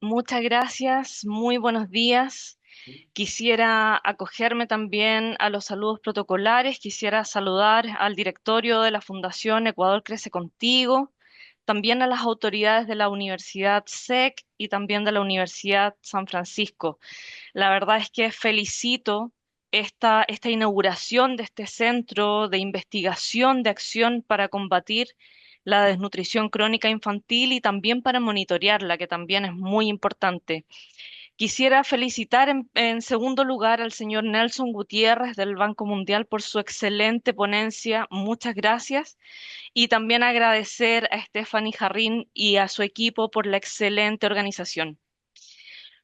Muchas gracias, muy buenos días. Quisiera acogerme también a los saludos protocolares, quisiera saludar al directorio de la Fundación Ecuador Crece Contigo, también a las autoridades de la Universidad SEC y también de la Universidad San Francisco. La verdad es que felicito esta inauguración de este centro de investigación de acción para combatir la desnutrición crónica infantil y también para monitorearla, que también es muy importante. Quisiera felicitar en segundo lugar al señor Nelson Gutiérrez del Banco Mundial por su excelente ponencia. Muchas gracias. Y también agradecer a Stephanie Jarrín y a su equipo por la excelente organización.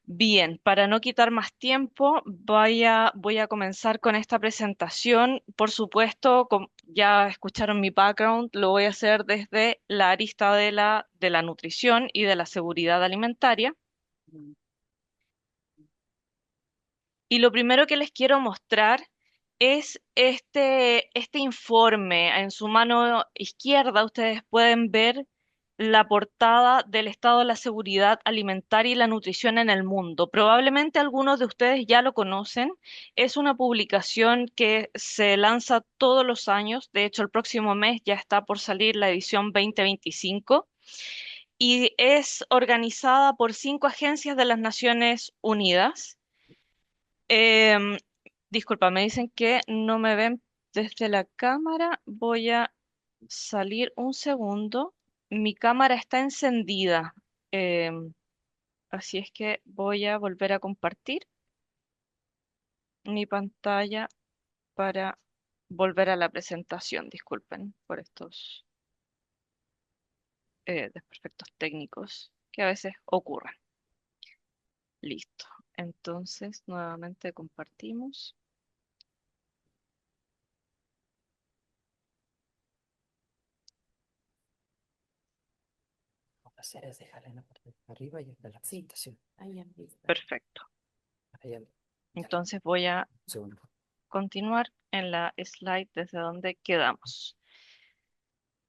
Bien, para no quitar más tiempo, voy a comenzar con esta presentación. Por supuesto, ya escucharon mi background, lo voy a hacer desde la arista de la nutrición y de la seguridad alimentaria. Y lo primero que les quiero mostrar es este informe. En su mano izquierda ustedes pueden ver la portada del estado de la seguridad alimentaria y la nutrición en el mundo. Probablemente algunos de ustedes ya lo conocen. Es una publicación que se lanza todos los años. De hecho, el próximo mes ya está por salir la edición 2025 y es organizada por 5 agencias de las Naciones Unidas. Em, Disculpa, me dicen que no me ven desde la cámara. Voy a salir un segundo. Mi cámara está encendida. Em, Así es que voy a volver a compartir mi pantalla para volver a la presentación. Disculpen por estos desperfectos técnicos que a veces ocurren. Listo. Entonces, nuevamente compartimos. Vamos a hacer es dejarla en la parte de arriba y de la presentación. Ahí arriba. Perfecto. Ahí arriba. Ya, Entonces voy a un segundo. continuar en la slide desde donde quedamos.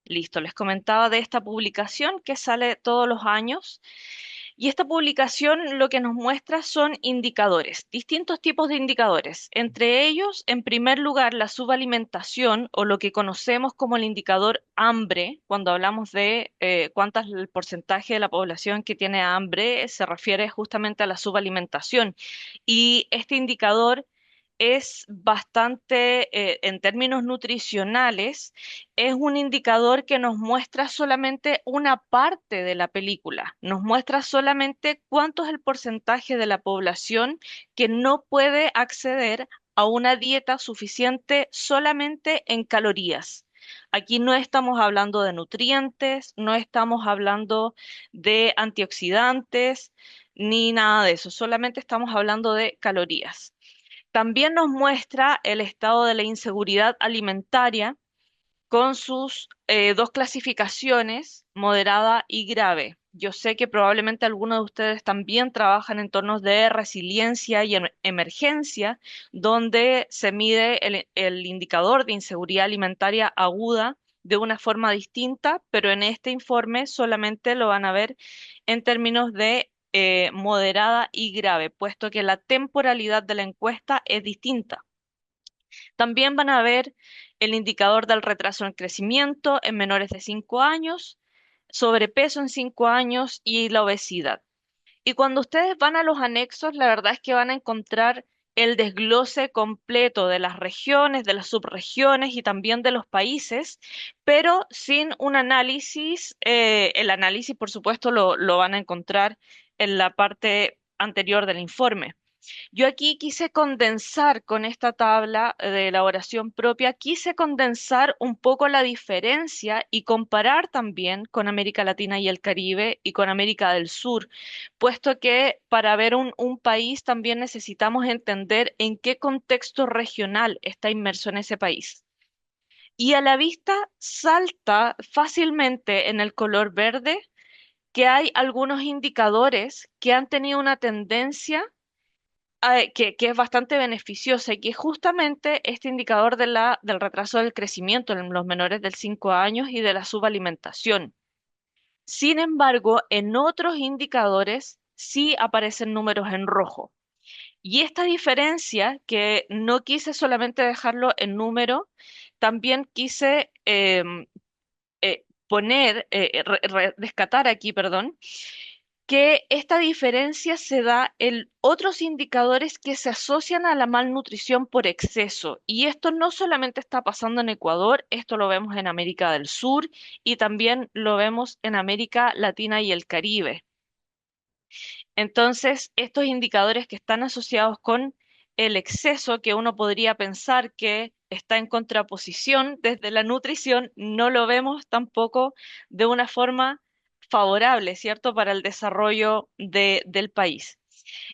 Listo, les comentaba de esta publicación que sale todos los años y esta publicación lo que nos muestra son indicadores, distintos tipos de indicadores. Entre ellos, en primer lugar, la subalimentación o lo que conocemos como el indicador hambre. Cuando hablamos de cuánto es el porcentaje de la población que tiene hambre, se refiere justamente a la subalimentación. Y este indicador es bastante, en términos nutricionales, es un indicador que nos muestra solamente una parte de la película, nos muestra solamente cuánto es el porcentaje de la población que no puede acceder a una dieta suficiente solamente en calorías. Aquí no estamos hablando de nutrientes, no estamos hablando de antioxidantes, ni nada de eso, solamente estamos hablando de calorías. También nos muestra el estado de la inseguridad alimentaria con sus dos clasificaciones, moderada y grave. Yo sé que probablemente algunos de ustedes también trabajan en entornos de resiliencia y emergencia, donde se mide el indicador de inseguridad alimentaria aguda de una forma distinta, pero en este informe solamente lo van a ver en términos de moderada y grave, puesto que la temporalidad de la encuesta es distinta. También van a ver el indicador del retraso en crecimiento en menores de 5 años, sobrepeso en 5 años y la obesidad. Y cuando ustedes van a los anexos, la verdad es que van a encontrar el desglose completo de las regiones, de las subregiones y también de los países, pero sin un análisis. El análisis, por supuesto, lo van a encontrar en la parte anterior del informe. Yo aquí quise condensar con esta tabla de elaboración propia, quise condensar un poco la diferencia y comparar también con América Latina y el Caribe y con América del Sur, puesto que para ver un país también necesitamos entender en qué contexto regional está inmerso en ese país. Y a la vista salta fácilmente en el color verde que hay algunos indicadores que han tenido una tendencia que es bastante beneficiosa y que es justamente este indicador de del retraso del crecimiento en los menores de 5 años y de la subalimentación. Sin embargo, en otros indicadores sí aparecen números en rojo. Y esta diferencia, que no quise solamente dejarlo en número, también quise rescatar aquí, perdón, que esta diferencia se da en otros indicadores que se asocian a la malnutrición por exceso. Y esto no solamente está pasando en Ecuador, esto lo vemos en América del Sur y también lo vemos en América Latina y el Caribe. Entonces, estos indicadores que están asociados con el exceso, que uno podría pensar que está en contraposición desde la nutrición, no lo vemos tampoco de una forma favorable, ¿cierto?, para el desarrollo del país.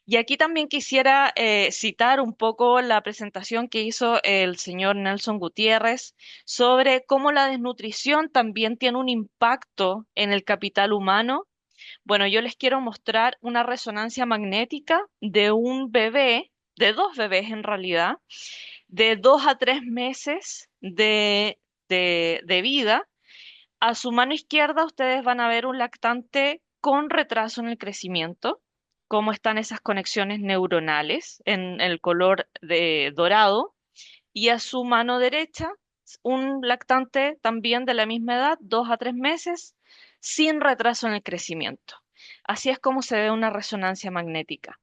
Y aquí también quisiera citar un poco la presentación que hizo el señor Nelson Gutiérrez sobre cómo la desnutrición también tiene un impacto en el capital humano. Bueno, yo les quiero mostrar una resonancia magnética de un bebé, de dos bebés en realidad, de 2 a 3 meses de vida. A su mano izquierda ustedes van a ver un lactante con retraso en el crecimiento, cómo están esas conexiones neuronales en el color de dorado, y a su mano derecha un lactante también de la misma edad, 2 a 3 meses, sin retraso en el crecimiento. Así es como se ve una resonancia magnética.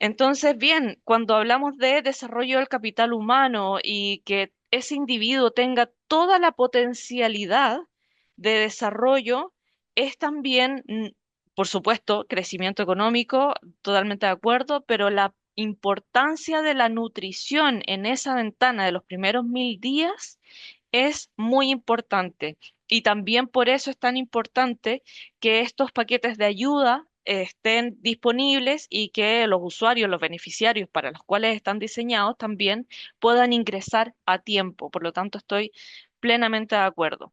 Entonces, bien, cuando hablamos de desarrollo del capital humano y que ese individuo tenga toda la potencialidad de desarrollo, es también, por supuesto, crecimiento económico, totalmente de acuerdo, pero la importancia de la nutrición en esa ventana de los primeros 1000 días es muy importante. Y también por eso es tan importante que estos paquetes de ayuda estén disponibles y que los usuarios, los beneficiarios para los cuales están diseñados también puedan ingresar a tiempo. Por lo tanto, estoy plenamente de acuerdo.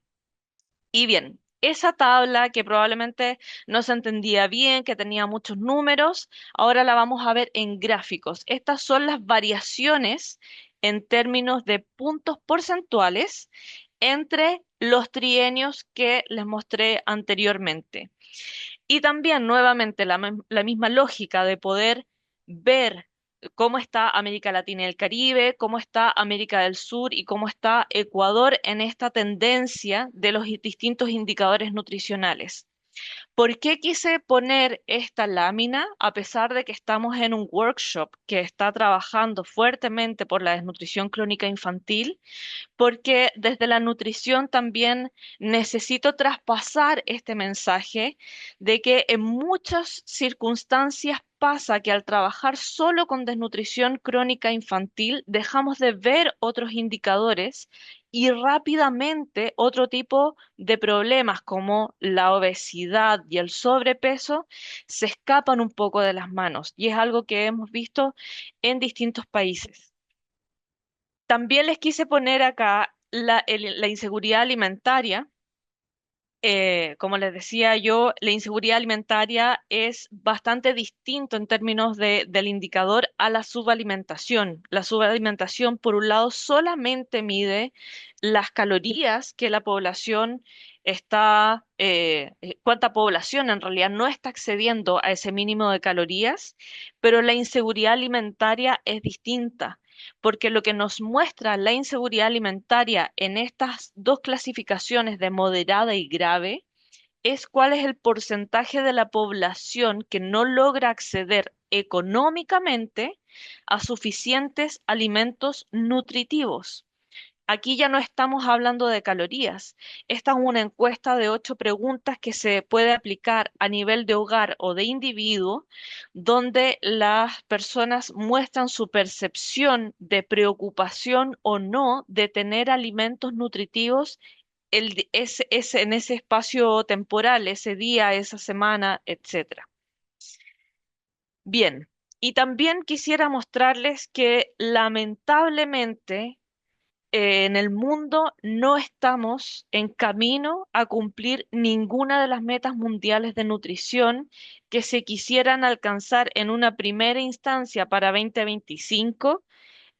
Y bien, esa tabla que probablemente no se entendía bien, que tenía muchos números, ahora la vamos a ver en gráficos. Estas son las variaciones en términos de puntos porcentuales entre los trienios que les mostré anteriormente. Y también, nuevamente, la misma lógica de poder ver cómo está América Latina y el Caribe, cómo está América del Sur y cómo está Ecuador en esta tendencia de los distintos indicadores nutricionales. ¿Por qué quise poner esta lámina a pesar de que estamos en un workshop que está trabajando fuertemente por la desnutrición crónica infantil? Porque desde la nutrición también necesito traspasar este mensaje de que en muchas circunstancias pasa que al trabajar solo con desnutrición crónica infantil dejamos de ver otros indicadores y rápidamente otro tipo de problemas como la obesidad y el sobrepeso se escapan un poco de las manos, y es algo que hemos visto en distintos países. También les quise poner acá la inseguridad alimentaria. Como les decía yo, la inseguridad alimentaria es bastante distinto en términos del indicador a la subalimentación. La subalimentación, por un lado, solamente mide las calorías que la población cuánta población en realidad no está accediendo a ese mínimo de calorías, pero la inseguridad alimentaria es distinta, porque lo que nos muestra la inseguridad alimentaria en estas dos clasificaciones de moderada y grave es cuál es el porcentaje de la población que no logra acceder económicamente a suficientes alimentos nutritivos. Aquí ya no estamos hablando de calorías. Esta es una encuesta de 8 preguntas que se puede aplicar a nivel de hogar o de individuo, donde las personas muestran su percepción de preocupación o no de tener alimentos nutritivos en ese espacio temporal, ese día, esa semana, etcétera. Bien, y también quisiera mostrarles que lamentablemente en el mundo no estamos en camino a cumplir ninguna de las metas mundiales de nutrición que se quisieran alcanzar en una primera instancia para 2025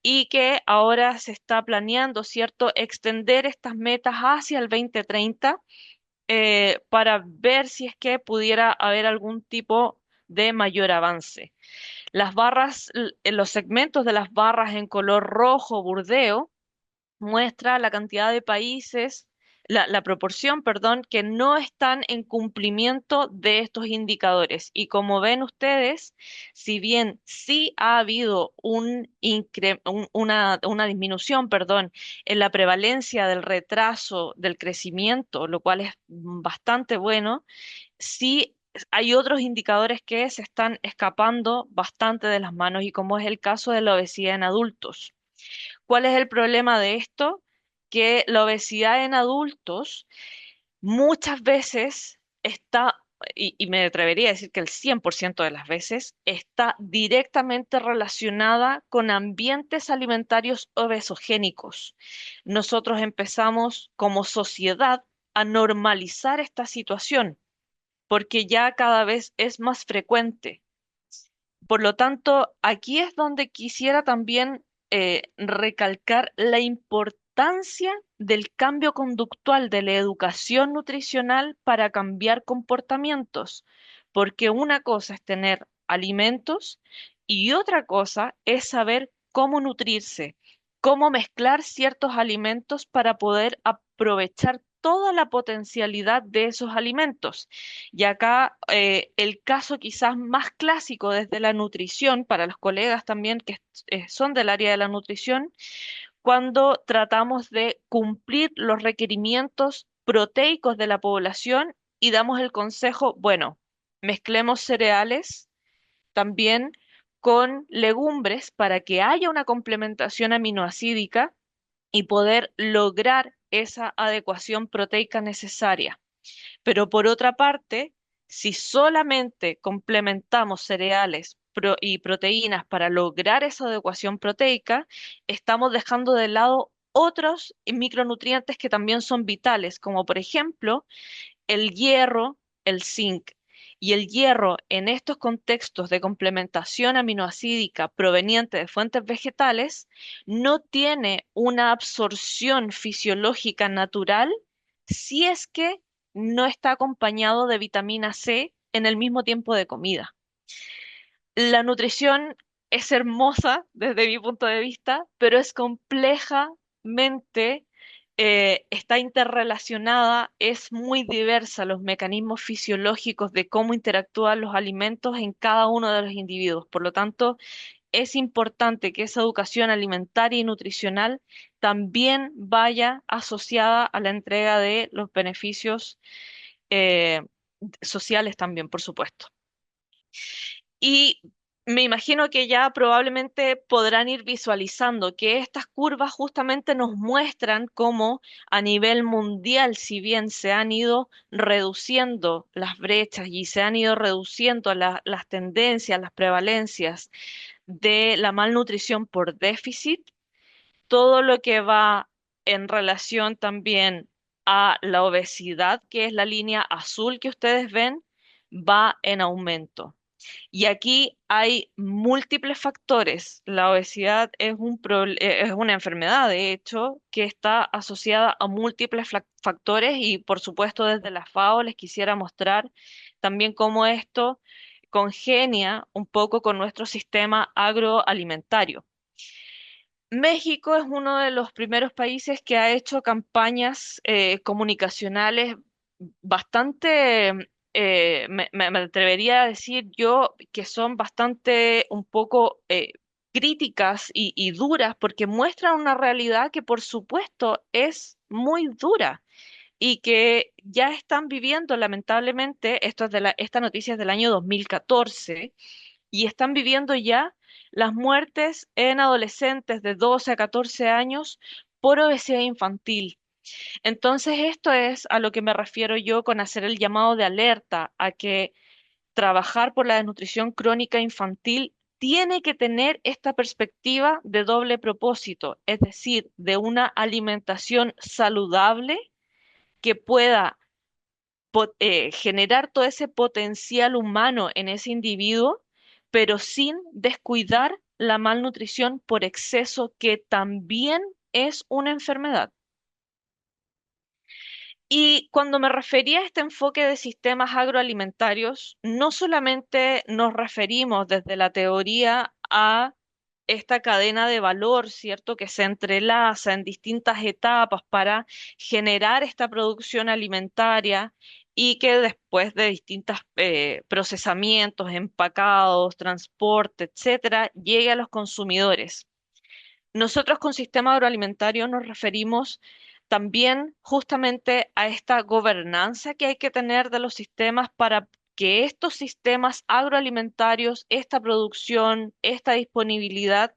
y que ahora se está planeando, ¿cierto?, extender estas metas hacia el 2030 para ver si es que pudiera haber algún tipo de mayor avance. Los segmentos de las barras en color rojo burdeo muestra la cantidad de países, la proporción, perdón, que no están en cumplimiento de estos indicadores. Y como ven ustedes, si bien sí ha habido una disminución, perdón, en la prevalencia del retraso del crecimiento, lo cual es bastante bueno, sí hay otros indicadores que se están escapando bastante de las manos y como es el caso de la obesidad en adultos. ¿Cuál es el problema de esto? Que la obesidad en adultos muchas veces está, y me atrevería a decir que el 100% de las veces, está directamente relacionada con ambientes alimentarios obesogénicos. Nosotros empezamos como sociedad a normalizar esta situación porque ya cada vez es más frecuente. Por lo tanto, aquí es donde quisiera también recalcar la importancia del cambio conductual de la educación nutricional para cambiar comportamientos, porque una cosa es tener alimentos y otra cosa es saber cómo nutrirse, cómo mezclar ciertos alimentos para poder aprovechar toda la potencialidad de esos alimentos. Y acá el caso quizás más clásico desde la nutrición, para los colegas también que son del área de la nutrición, cuando tratamos de cumplir los requerimientos proteicos de la población y damos el consejo, bueno, mezclemos cereales también con legumbres para que haya una complementación aminoácidica y poder lograr esa adecuación proteica necesaria. Pero por otra parte, si solamente complementamos cereales y proteínas para lograr esa adecuación proteica, estamos dejando de lado otros micronutrientes que también son vitales, como por ejemplo el hierro, el zinc. Y el hierro en estos contextos de complementación aminoácidica proveniente de fuentes vegetales no tiene una absorción fisiológica natural si es que no está acompañado de vitamina C en el mismo tiempo de comida. La nutrición es hermosa desde mi punto de vista, pero es complejamente, está interrelacionada, es muy diversa los mecanismos fisiológicos de cómo interactúan los alimentos en cada uno de los individuos. Por lo tanto, es importante que esa educación alimentaria y nutricional también vaya asociada a la entrega de los beneficios eh, sociales también, por supuesto. Y me imagino que ya probablemente podrán ir visualizando que estas curvas justamente nos muestran cómo a nivel mundial, si bien se han ido reduciendo las brechas y se han ido reduciendo las tendencias, las prevalencias de la malnutrición por déficit, todo lo que va en relación también a la obesidad, que es la línea azul que ustedes ven, va en aumento. Y aquí hay múltiples factores. La obesidad es una enfermedad, de hecho, que está asociada a múltiples factores y, por supuesto, desde la FAO les quisiera mostrar también cómo esto congenia un poco con nuestro sistema agroalimentario. México es uno de los primeros países que ha hecho campañas comunicacionales bastante, me atrevería a decir yo, que son bastante un poco críticas y duras, porque muestran una realidad que por supuesto es muy dura y que ya están viviendo lamentablemente, esta noticia es del año 2014 y están viviendo ya las muertes en adolescentes de 12 a 14 años por obesidad infantil. Entonces, esto es a lo que me refiero yo con hacer el llamado de alerta a que trabajar por la desnutrición crónica infantil tiene que tener esta perspectiva de doble propósito, es decir, de una alimentación saludable que pueda generar todo ese potencial humano en ese individuo, pero sin descuidar la malnutrición por exceso, que también es una enfermedad. Y cuando me refería a este enfoque de sistemas agroalimentarios, no solamente nos referimos desde la teoría a esta cadena de valor, ¿cierto?, que se entrelaza en distintas etapas para generar esta producción alimentaria y que después de distintos procesamientos, empacados, transporte, etcétera, llegue a los consumidores. Nosotros con sistema agroalimentario nos referimos también justamente a esta gobernanza que hay que tener de los sistemas para que estos sistemas agroalimentarios, esta producción, esta disponibilidad,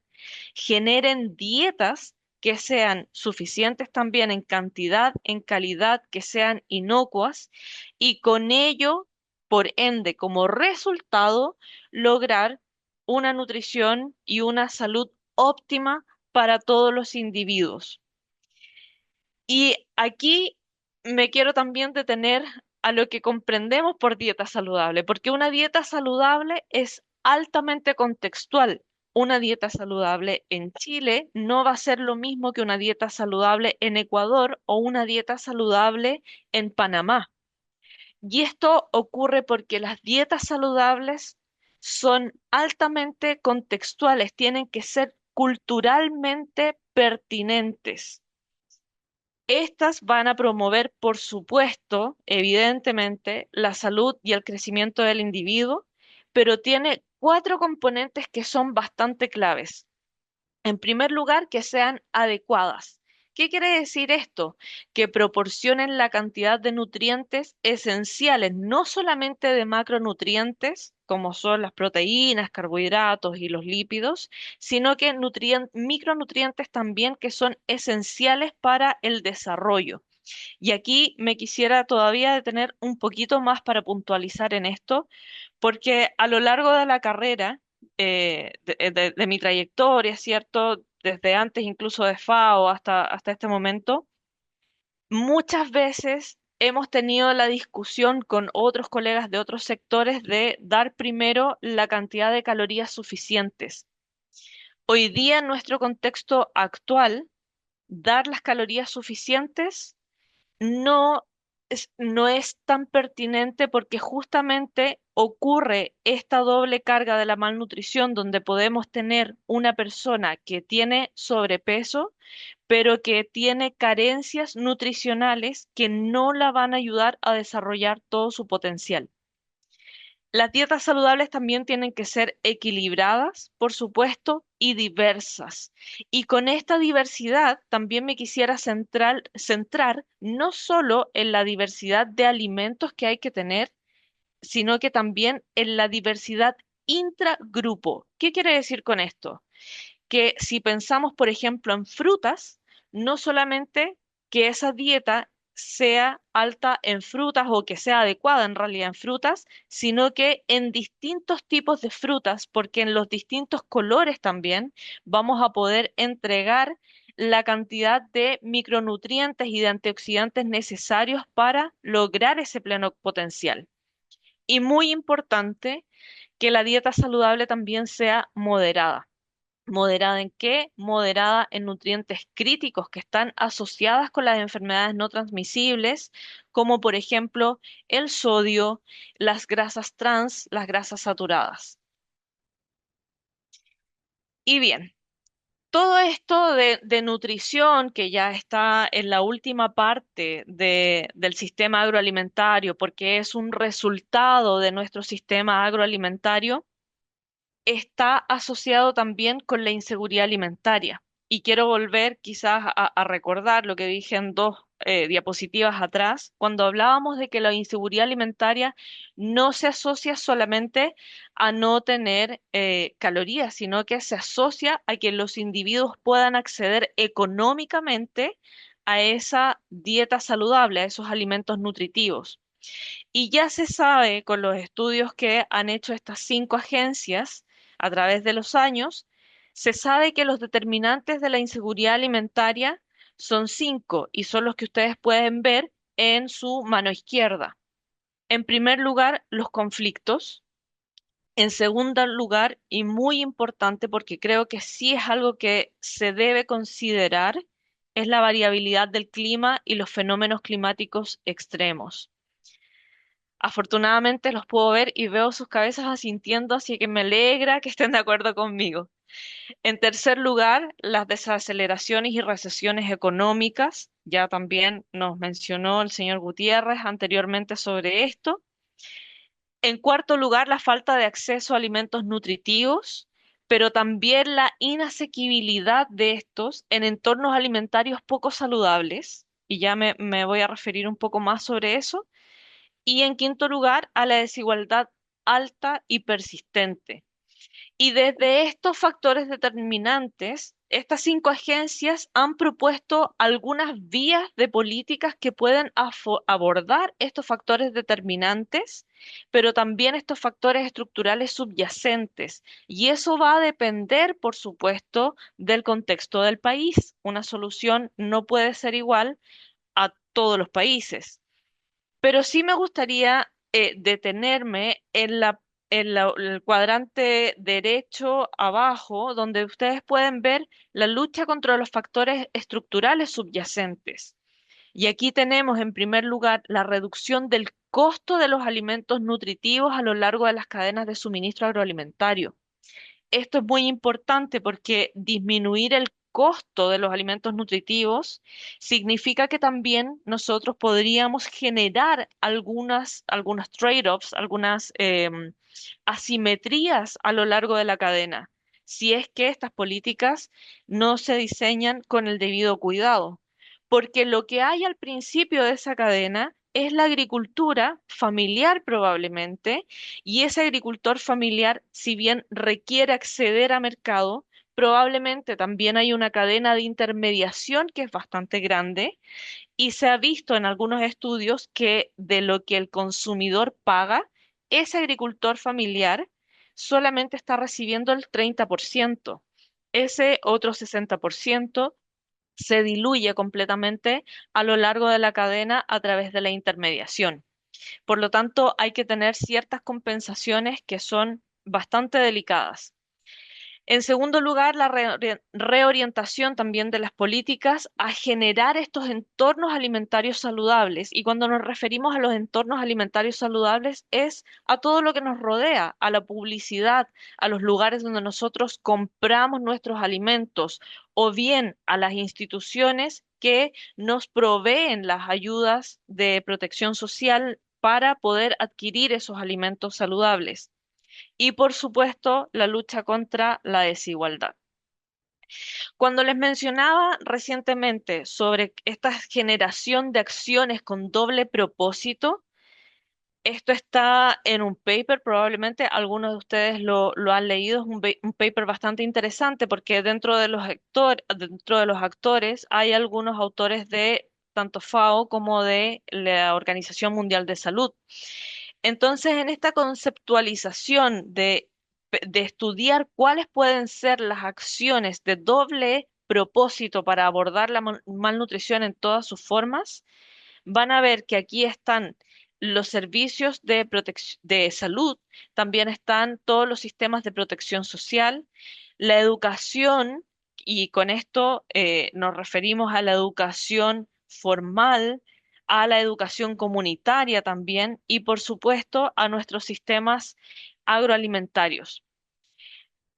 generen dietas que sean suficientes también en cantidad, en calidad, que sean inocuas y con ello, por ende, como resultado, lograr una nutrición y una salud óptima para todos los individuos. Y aquí me quiero también detener a lo que comprendemos por dieta saludable, porque una dieta saludable es altamente contextual. Una dieta saludable en Chile no va a ser lo mismo que una dieta saludable en Ecuador o una dieta saludable en Panamá. Y esto ocurre porque las dietas saludables son altamente contextuales, tienen que ser culturalmente pertinentes. Estas van a promover, por supuesto, evidentemente, la salud y el crecimiento del individuo, pero tiene cuatro componentes que son bastante claves. En primer lugar, que sean adecuadas. ¿Qué quiere decir esto? Que proporcionen la cantidad de nutrientes esenciales, no solamente de macronutrientes, como son las proteínas, carbohidratos y los lípidos, sino que micronutrientes también que son esenciales para el desarrollo. Y aquí me quisiera todavía detener un poquito más para puntualizar en esto, porque a lo largo de la carrera, de mi trayectoria, ¿cierto? Desde antes incluso de FAO hasta este momento, muchas veces hemos tenido la discusión con otros colegas de otros sectores de dar primero la cantidad de calorías suficientes. Hoy día, en nuestro contexto actual, dar las calorías suficientes no no es tan pertinente porque justamente ocurre esta doble carga de la malnutrición donde podemos tener una persona que tiene sobrepeso, pero que tiene carencias nutricionales que no la van a ayudar a desarrollar todo su potencial. Las dietas saludables también tienen que ser equilibradas, por supuesto, y diversas. Y con esta diversidad también me quisiera centrar no solo en la diversidad de alimentos que hay que tener, sino que también en la diversidad intragrupo. ¿Qué quiere decir con esto? Que si pensamos, por ejemplo, en frutas, no solamente que esa dieta sea alta en frutas o que sea adecuada en realidad en frutas, sino que en distintos tipos de frutas, porque en los distintos colores también vamos a poder entregar la cantidad de micronutrientes y de antioxidantes necesarios para lograr ese pleno potencial. Y muy importante que la dieta saludable también sea moderada. ¿Moderada en qué? Moderada en nutrientes críticos que están asociadas con las enfermedades no transmisibles, como por ejemplo el sodio, las grasas trans, las grasas saturadas. Y bien, todo esto de nutrición que ya está en la última parte del sistema agroalimentario, porque es un resultado de nuestro sistema agroalimentario, está asociado también con la inseguridad alimentaria. Y quiero volver quizás a recordar lo que dije en dos diapositivas atrás, cuando hablábamos de que la inseguridad alimentaria no se asocia solamente a no tener calorías, sino que se asocia a que los individuos puedan acceder económicamente a esa dieta saludable, a esos alimentos nutritivos. Y ya se sabe con los estudios que han hecho estas cinco agencias a través de los años, se sabe que los determinantes de la inseguridad alimentaria son cinco y son los que ustedes pueden ver en su mano izquierda. En primer lugar, los conflictos. En segundo lugar, y muy importante porque creo que sí es algo que se debe considerar, es la variabilidad del clima y los fenómenos climáticos extremos. Afortunadamente los puedo ver y veo sus cabezas asintiendo, así que me alegra que estén de acuerdo conmigo. En tercer lugar, las desaceleraciones y recesiones económicas. Ya también nos mencionó el señor Gutiérrez anteriormente sobre esto. En cuarto lugar, la falta de acceso a alimentos nutritivos, pero también la inasequibilidad de estos en entornos alimentarios poco saludables. Y ya me voy a referir un poco más sobre eso. Y en quinto lugar, a la desigualdad alta y persistente. Y desde estos factores determinantes, estas cinco agencias han propuesto algunas vías de políticas que pueden abordar estos factores determinantes, pero también estos factores estructurales subyacentes. Y eso va a depender, por supuesto, del contexto del país. Una solución no puede ser igual a todos los países. Pero sí me gustaría detenerme en el cuadrante derecho abajo, donde ustedes pueden ver la lucha contra los factores estructurales subyacentes. Y aquí tenemos en primer lugar la reducción del costo de los alimentos nutritivos a lo largo de las cadenas de suministro agroalimentario. Esto es muy importante porque disminuir el costo de los alimentos nutritivos significa que también nosotros podríamos generar algunas trade-offs, algunas asimetrías a lo largo de la cadena, si es que estas políticas no se diseñan con el debido cuidado. Porque lo que hay al principio de esa cadena es la agricultura familiar probablemente, y ese agricultor familiar, si bien requiere acceder a mercado, probablemente también hay una cadena de intermediación que es bastante grande y se ha visto en algunos estudios que de lo que el consumidor paga, ese agricultor familiar solamente está recibiendo el 30%. Ese otro 60% se diluye completamente a lo largo de la cadena a través de la intermediación. Por lo tanto, hay que tener ciertas compensaciones que son bastante delicadas. En segundo lugar, la reorientación también de las políticas a generar estos entornos alimentarios saludables. Y cuando nos referimos a los entornos alimentarios saludables es a todo lo que nos rodea, a la publicidad, a los lugares donde nosotros compramos nuestros alimentos o bien a las instituciones que nos proveen las ayudas de protección social para poder adquirir esos alimentos saludables y, por supuesto, la lucha contra la desigualdad. Cuando les mencionaba recientemente sobre esta generación de acciones con doble propósito, esto está en un paper, probablemente algunos de ustedes lo han leído, es un paper bastante interesante porque dentro de los actores hay algunos autores de tanto FAO como de la Organización Mundial de Salud. Entonces, en esta conceptualización de estudiar cuáles pueden ser las acciones de doble propósito para abordar la malnutrición en todas sus formas, van a ver que aquí están los servicios de de salud, también están todos los sistemas de protección social, la educación, y con esto nos referimos a la educación formal, a la educación comunitaria también, y por supuesto a nuestros sistemas agroalimentarios.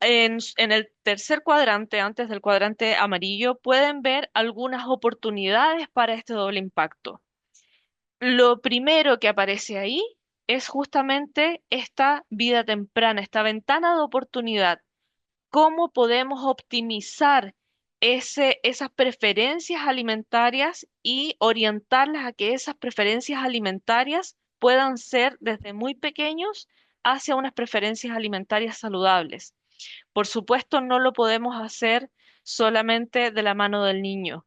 En el tercer cuadrante, antes del cuadrante amarillo, pueden ver algunas oportunidades para este doble impacto. Lo primero que aparece ahí es justamente esta vida temprana, esta ventana de oportunidad. ¿Cómo podemos optimizar esas preferencias alimentarias y orientarlas a que esas preferencias alimentarias puedan ser desde muy pequeños hacia unas preferencias alimentarias saludables? Por supuesto, no lo podemos hacer solamente de la mano del niño.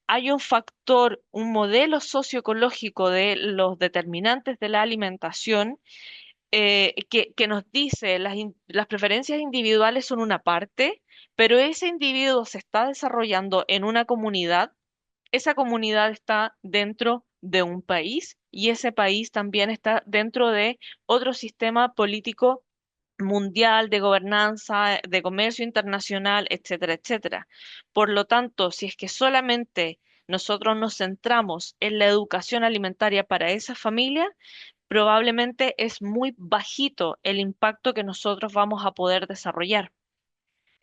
Hay un factor, un modelo socioecológico de los determinantes de la alimentación que nos dice las preferencias individuales son una parte, pero ese individuo se está desarrollando en una comunidad, esa comunidad está dentro de un país y ese país también está dentro de otro sistema político mundial de gobernanza, de comercio internacional, etcétera, etcétera. Por lo tanto, si es que solamente nosotros nos centramos en la educación alimentaria para esa familia, probablemente es muy bajito el impacto que nosotros vamos a poder desarrollar.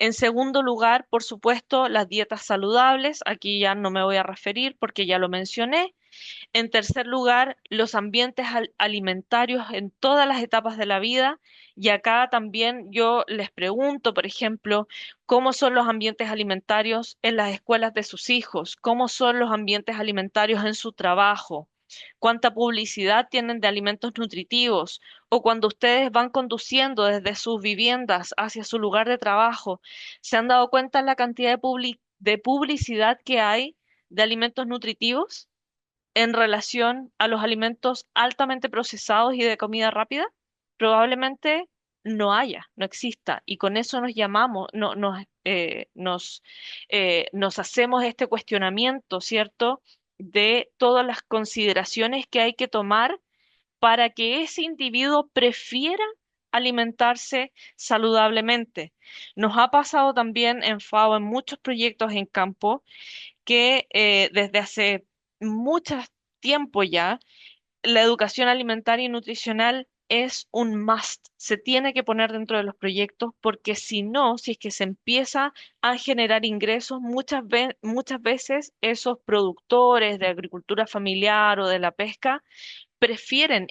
En segundo lugar, por supuesto, las dietas saludables. Aquí ya no me voy a referir porque ya lo mencioné. En tercer lugar, los ambientes alimentarios en todas las etapas de la vida. Y acá también yo les pregunto, por ejemplo, ¿cómo son los ambientes alimentarios en las escuelas de sus hijos? ¿Cómo son los ambientes alimentarios en su trabajo? ¿Cuánta publicidad tienen de alimentos nutritivos? O cuando ustedes van conduciendo desde sus viviendas hacia su lugar de trabajo, ¿se han dado cuenta la cantidad de publicidad que hay de alimentos nutritivos en relación a los alimentos altamente procesados y de comida rápida? Probablemente no haya, no exista. Y con eso nos llamamos, nos hacemos este cuestionamiento, ¿cierto? De todas las consideraciones que hay que tomar para que ese individuo prefiera alimentarse saludablemente. Nos ha pasado también en FAO en muchos proyectos en campo que desde hace mucho tiempo ya, la educación alimentaria y nutricional es un must. Se tiene que poner dentro de los proyectos porque si no, si es que se empieza a generar ingresos, muchas veces esos productores de agricultura familiar o de la pesca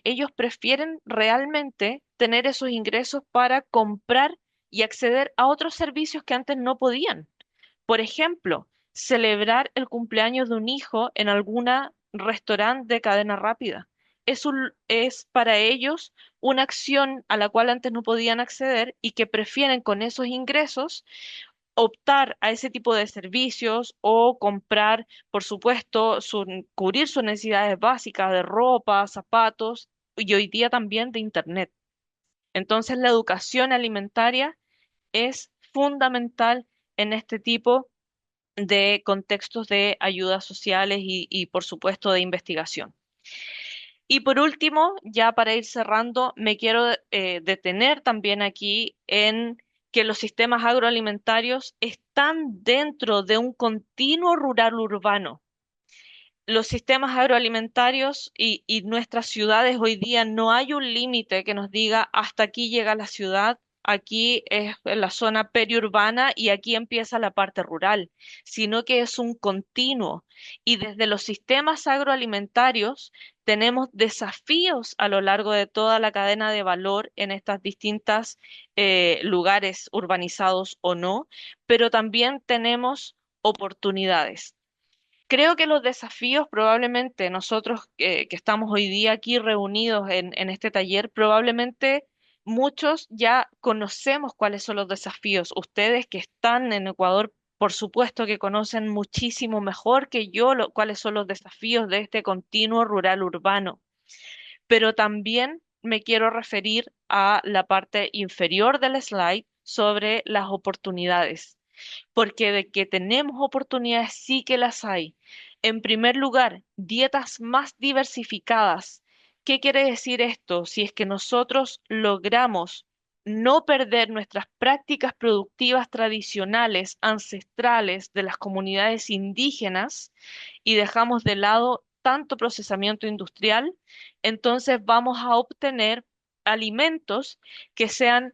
ellos prefieren realmente tener esos ingresos para comprar y acceder a otros servicios que antes no podían. Por ejemplo, celebrar el cumpleaños de un hijo en alguna restaurante de cadena rápida. Es para ellos una acción a la cual antes no podían acceder y que prefieren con esos ingresos optar a ese tipo de servicios o comprar, por supuesto, cubrir sus necesidades básicas de ropa, zapatos y hoy día también de internet. Entonces, la educación alimentaria es fundamental en este tipo de contextos de ayudas sociales y, por supuesto, de investigación. Y por último, ya para ir cerrando, me quiero detener también aquí en que los sistemas agroalimentarios están dentro de un continuo rural urbano. Los sistemas agroalimentarios y nuestras ciudades hoy día no hay un límite que nos diga hasta aquí llega la ciudad, aquí es la zona periurbana y aquí empieza la parte rural, sino que es un continuo. Y desde los sistemas agroalimentarios tenemos desafíos a lo largo de toda la cadena de valor en estas distintas lugares urbanizados o no, pero también tenemos oportunidades. Creo que los desafíos, probablemente nosotros que estamos hoy día aquí reunidos en este taller, probablemente muchos ya conocemos cuáles son los desafíos. Ustedes que están en Ecuador, por supuesto que conocen muchísimo mejor que yo cuáles son los desafíos de este continuo rural urbano. Pero también me quiero referir a la parte inferior del slide sobre las oportunidades, porque de que tenemos oportunidades sí que las hay. En primer lugar, dietas más diversificadas. ¿Qué quiere decir esto? Si es que nosotros logramos no perder nuestras prácticas productivas tradicionales, ancestrales de las comunidades indígenas y dejamos de lado tanto procesamiento industrial, entonces vamos a obtener alimentos que sean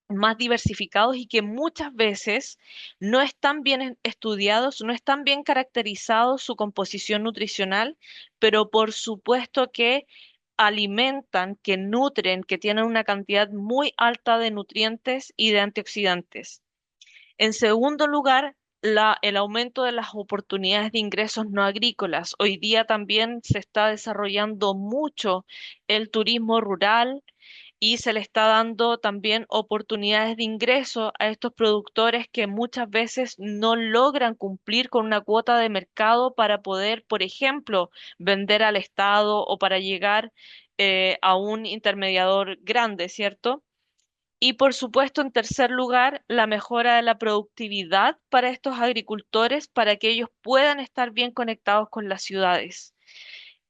más diversificados y que muchas veces no están bien estudiados, no están bien caracterizados su composición nutricional, pero por supuesto que alimentan, que nutren, que tienen una cantidad muy alta de nutrientes y de antioxidantes. En segundo lugar, el aumento de las oportunidades de ingresos no agrícolas. Hoy día también se está desarrollando mucho el turismo rural y se le está dando también oportunidades de ingreso a estos productores que muchas veces no logran cumplir con una cuota de mercado para poder, por ejemplo, vender al Estado o para llegar a un intermediador grande, ¿cierto? Y por supuesto, en tercer lugar, la mejora de la productividad para estos agricultores para que ellos puedan estar bien conectados con las ciudades.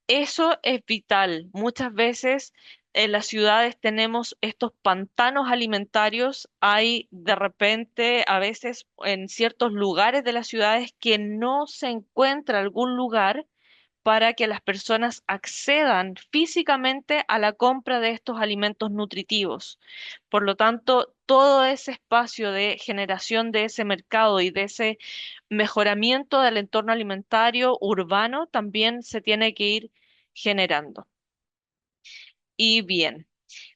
Eso es vital. Muchas veces en las ciudades tenemos estos pantanos alimentarios, hay de repente, a veces en ciertos lugares de las ciudades que no se encuentra algún lugar para que las personas accedan físicamente a la compra de estos alimentos nutritivos. Por lo tanto, todo ese espacio de generación de ese mercado y de ese mejoramiento del entorno alimentario urbano también se tiene que ir generando. Y bien.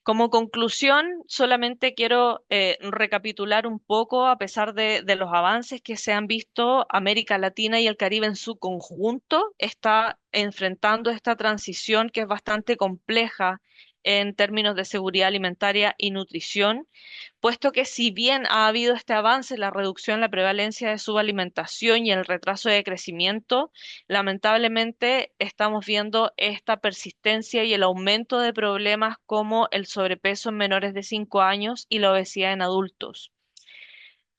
Como conclusión, solamente quiero recapitular un poco, a pesar de los avances que se han visto, América Latina y el Caribe en su conjunto está enfrentando esta transición que es bastante compleja en términos de seguridad alimentaria y nutrición, puesto que si bien ha habido este avance en la reducción de la prevalencia de subalimentación y el retraso de crecimiento, lamentablemente estamos viendo esta persistencia y el aumento de problemas como el sobrepeso en menores de 5 años y la obesidad en adultos.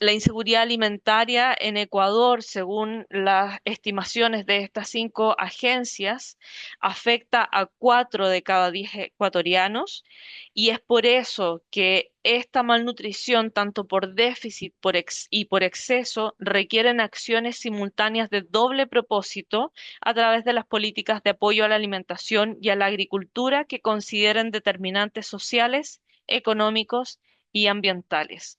La inseguridad alimentaria en Ecuador, según las estimaciones de estas 5 agencias, afecta a 4 de cada 10 ecuatorianos y es por eso que esta malnutrición, tanto por déficit y por exceso, requieren acciones simultáneas de doble propósito a través de las políticas de apoyo a la alimentación y a la agricultura que consideren determinantes sociales, económicos y ambientales.